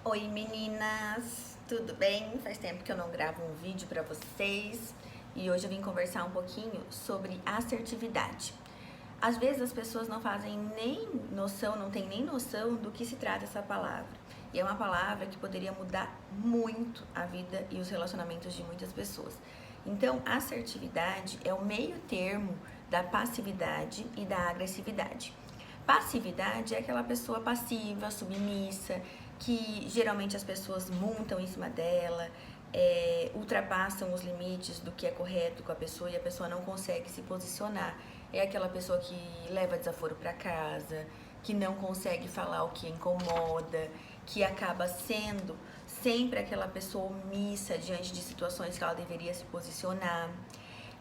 Oi meninas, tudo bem? Faz tempo que eu não gravo um vídeo pra vocês e hoje eu vim conversar um pouquinho sobre assertividade. Às vezes as pessoas não fazem nem noção, não tem nem noção do que se trata essa palavra. E é uma palavra que poderia mudar muito a vida e os relacionamentos de muitas pessoas. Então, assertividade é o meio termo da passividade e da agressividade. Passividade é aquela pessoa passiva, submissa, que geralmente as pessoas montam em cima dela, ultrapassam os limites do que é correto com a pessoa e a pessoa não consegue se posicionar. É aquela pessoa que leva desaforo para casa, que não consegue falar o que incomoda, que acaba sendo sempre aquela pessoa omissa diante de situações que ela deveria se posicionar.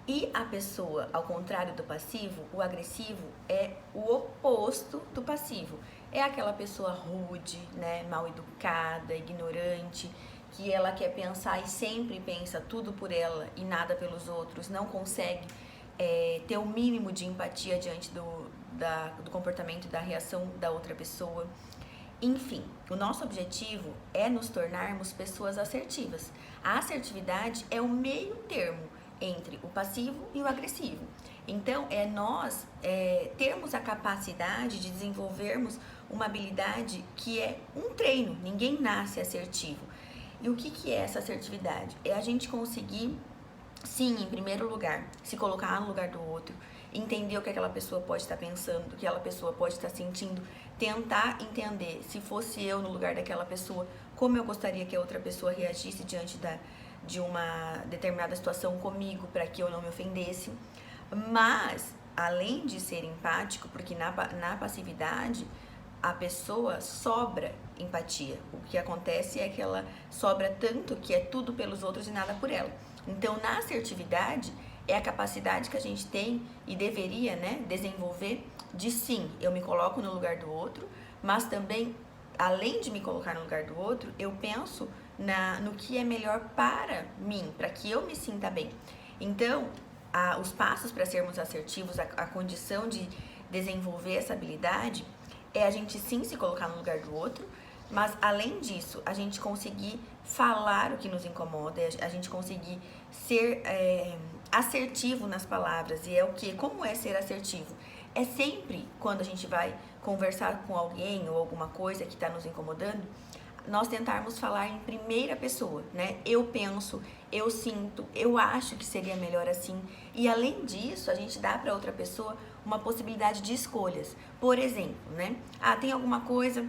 E a pessoa, ao contrário do passivo, o agressivo é o oposto do passivo. É aquela pessoa rude, né, mal educada, ignorante, que ela quer pensar e sempre pensa tudo por ela e nada pelos outros, não consegue ter o mínimo de empatia diante do comportamento e da reação da outra pessoa. Enfim, o nosso objetivo é nos tornarmos pessoas assertivas. A assertividade é o meio termo entre o passivo e o agressivo. Então, nós termos a capacidade de desenvolvermos uma habilidade que é um treino. Ninguém nasce assertivo. E o que é essa assertividade? É a gente conseguir, sim, em primeiro lugar, se colocar no lugar do outro, entender o que aquela pessoa pode estar pensando, o que aquela pessoa pode estar sentindo, tentar entender, se fosse eu no lugar daquela pessoa, como eu gostaria que a outra pessoa reagisse diante de uma determinada situação comigo, para que eu não me ofendesse. Mas, além de ser empático, porque na passividade a pessoa sobra empatia. O que acontece é que ela sobra tanto que é tudo pelos outros e nada por ela. Então, na assertividade, é a capacidade que a gente tem e deveria, né, desenvolver de sim, eu me coloco no lugar do outro, mas também, além de me colocar no lugar do outro, eu penso no que é melhor para mim, para que eu me sinta bem. Então, os passos para sermos assertivos, a condição de desenvolver essa habilidade é a gente sim se colocar no lugar do outro, mas além disso, a gente conseguir falar o que nos incomoda, a gente conseguir ser assertivo nas palavras. E é o que? Como é ser assertivo? É sempre quando a gente vai conversar com alguém ou alguma coisa que está nos incomodando, nós tentarmos falar em primeira pessoa, né? Eu penso, eu sinto, eu acho que seria melhor assim. E além disso, a gente dá para outra pessoa uma possibilidade de escolhas. Por exemplo, né? Tem alguma coisa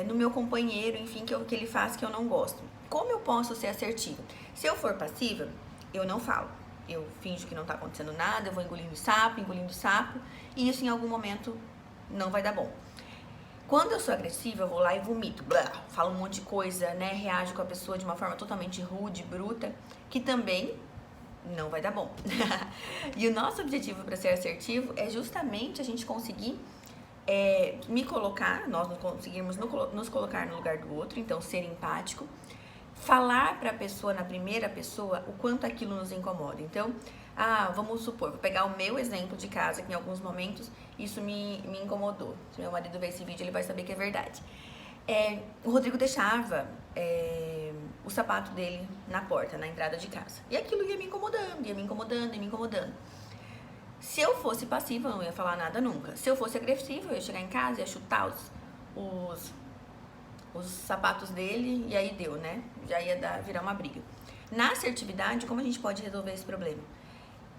no meu companheiro, enfim, que ele faz que eu não gosto. Como eu posso ser assertiva? Se eu for passiva, eu não falo. Eu finjo que não tá acontecendo nada, eu vou engolindo sapo, e isso em algum momento não vai dar bom. Quando eu sou agressiva, eu vou lá e vomito, falo um monte de coisa, né? Reajo com a pessoa de uma forma totalmente rude, bruta, que também não vai dar bom. E o nosso objetivo para ser assertivo é justamente a gente conseguir nós conseguirmos nos colocar no lugar do outro, então ser empático, falar para a pessoa na primeira pessoa o quanto aquilo nos incomoda. Então, vamos supor, vou pegar o meu exemplo de casa, que em alguns momentos isso me incomodou. Se meu marido ver esse vídeo, ele vai saber que é verdade. O Rodrigo deixava o sapato dele na porta, na entrada de casa. E aquilo ia me incomodando. Se eu fosse passiva, eu não ia falar nada nunca. Se eu fosse agressiva, eu ia chegar em casa e ia chutar os sapatos dele e aí deu, né? Já ia virar uma briga. Na assertividade, como a gente pode resolver esse problema?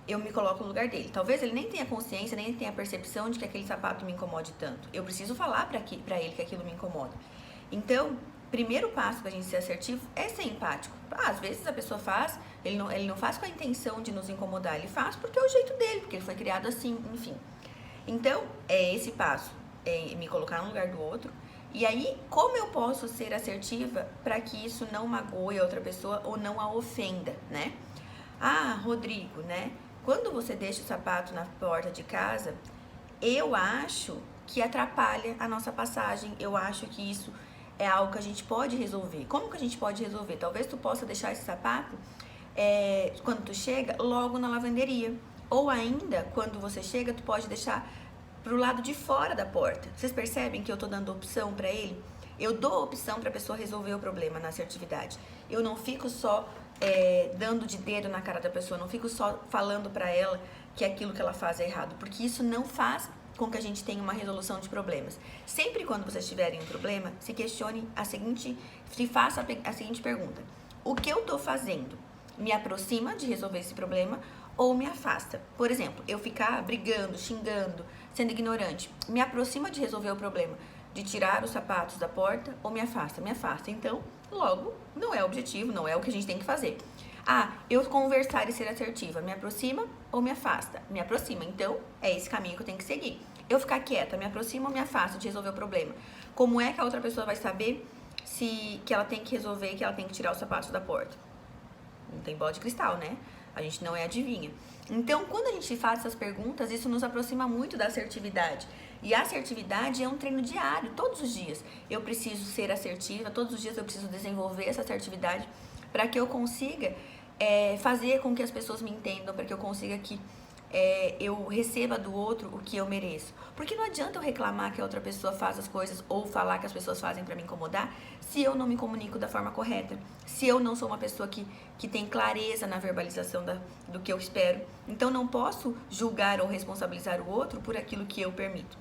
Eu me coloco no lugar dele. Talvez ele nem tenha consciência, nem tenha percepção de que aquele sapato me incomode tanto. Eu preciso falar pra ele que aquilo me incomoda. Então, primeiro passo pra gente ser assertivo é ser empático. Às vezes a pessoa faz, ele não faz com a intenção de nos incomodar, ele faz porque é o jeito dele, porque ele foi criado assim, enfim. Então, esse passo, me colocar no lugar do outro. E aí, como eu posso ser assertiva para que isso não magoe a outra pessoa ou não a ofenda, né? Rodrigo, né? Quando você deixa o sapato na porta de casa, eu acho que atrapalha a nossa passagem. Eu acho que isso é algo que a gente pode resolver. Como que a gente pode resolver? Talvez tu possa deixar esse sapato quando tu chega, logo na lavanderia. Ou ainda, quando você chega, tu pode deixar pro lado de fora da porta. Vocês percebem que eu tô dando opção para ele? Eu dou a opção para a pessoa resolver o problema na assertividade. Eu não fico só dando de dedo na cara da pessoa, não fico só falando para ela que aquilo que ela faz é errado, porque isso não faz com que a gente tenha uma resolução de problemas. Sempre quando vocês tiverem um problema, se questione se faça a seguinte pergunta: o que eu estou fazendo me aproxima de resolver esse problema ou me afasta? Por exemplo, eu ficar brigando, xingando, sendo ignorante, me aproxima de resolver o problema de tirar os sapatos da porta ou me afasta? Me afasta. Então, logo, não é o objetivo, não é o que a gente tem que fazer. Ah, eu conversar e ser assertiva, me aproxima ou me afasta? Me aproxima, então é esse caminho que eu tenho que seguir. Eu ficar quieta, me aproxima ou me afasta de resolver o problema? Como é que a outra pessoa vai saber que ela tem que resolver, que ela tem que tirar os sapatos da porta? Não tem bola de cristal, né? A gente não é adivinha. Então, quando a gente faz essas perguntas, isso nos aproxima muito da assertividade. E a assertividade é um treino diário, todos os dias. Eu preciso ser assertiva, todos os dias eu preciso desenvolver essa assertividade para que eu consiga fazer com que as pessoas me entendam, para que eu consiga que eu receba do outro o que eu mereço. Porque não adianta eu reclamar que a outra pessoa faz as coisas ou falar que as pessoas fazem para me incomodar se eu não me comunico da forma correta, se eu não sou uma pessoa que tem clareza na verbalização do que eu espero. Então não posso julgar ou responsabilizar o outro por aquilo que eu permito.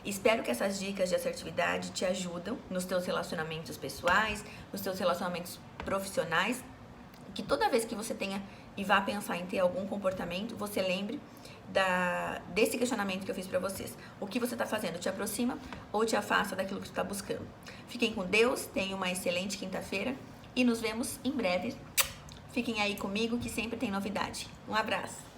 Espero que essas dicas de assertividade te ajudem nos teus relacionamentos pessoais, nos teus relacionamentos profissionais, que toda vez que você tenha e vá pensar em ter algum comportamento, você lembre desse questionamento que eu fiz pra vocês. O que você tá fazendo te aproxima ou te afasta daquilo que você tá buscando? Fiquem com Deus, tenham uma excelente quinta-feira e nos vemos em breve. Fiquem aí comigo que sempre tem novidade. Um abraço!